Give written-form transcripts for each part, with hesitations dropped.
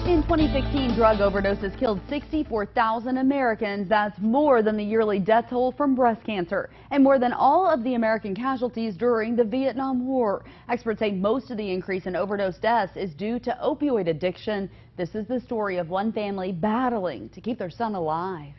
In 2016, drug overdoses killed 64,000 Americans. That's more than the yearly death toll from breast cancer and more than all of the American casualties during the Vietnam War. Experts say most of the increase in overdose deaths is due to opioid addiction. This is the story of one family battling to keep their son alive.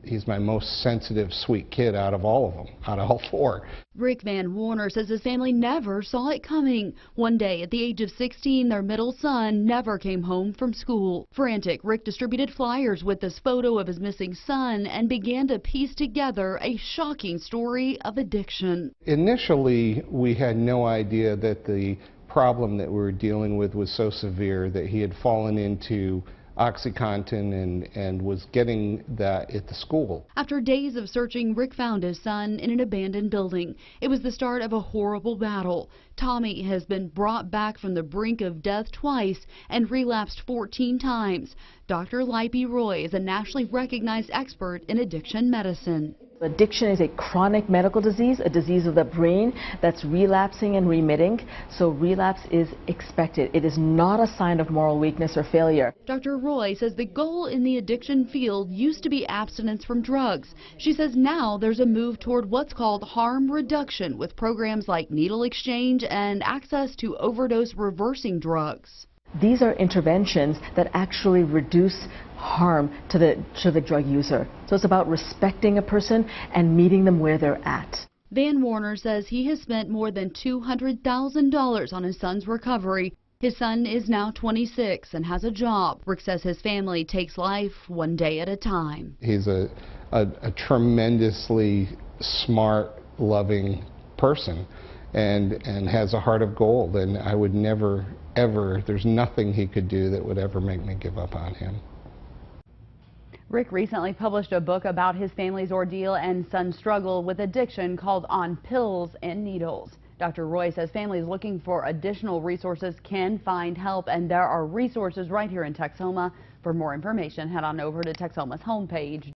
He's my most sensitive, sweet kid out of all of them, out of all four. Rick Van Warner says his family never saw it coming. One day, at the age of 16, their middle son never came home from school. Frantic, Rick distributed flyers with this photo of his missing son and began to piece together a shocking story of addiction. Initially, we had no idea that the problem that we were dealing with was so severe that he had fallen into OxyContin and was getting that at the school. After days of searching, Rick found his son in an abandoned building. It was the start of a horrible battle. Tommy has been brought back from the brink of death twice and relapsed 14 times. Dr. Lipe Roy is a nationally recognized expert in addiction medicine. Addiction is a chronic medical disease, a disease of the brain that's relapsing and remitting, so relapse is expected. It is not a sign of moral weakness or failure. Dr. Roy says the goal in the addiction field used to be abstinence from drugs. She says now there's a move toward what's called harm reduction with programs like needle exchange and access to overdose reversing drugs. These are interventions that actually reduce harm to the drug user. So it's about respecting a person and meeting them where they're at. Van Warner says he has spent more than $200,000 on his son's recovery. His son is now 26 and has a job. Rick says his family takes life one day at a time. He's a tremendously smart, loving person and has a heart of gold, and I would never, ever, there's nothing he could do that would ever make me give up on him. Rick recently published a book about his family's ordeal and son's struggle with addiction called On Pills and Needles. Dr. Roy says families looking for additional resources can find help, and there are resources right here in Texoma. For more information, head on over to Texoma's homepage.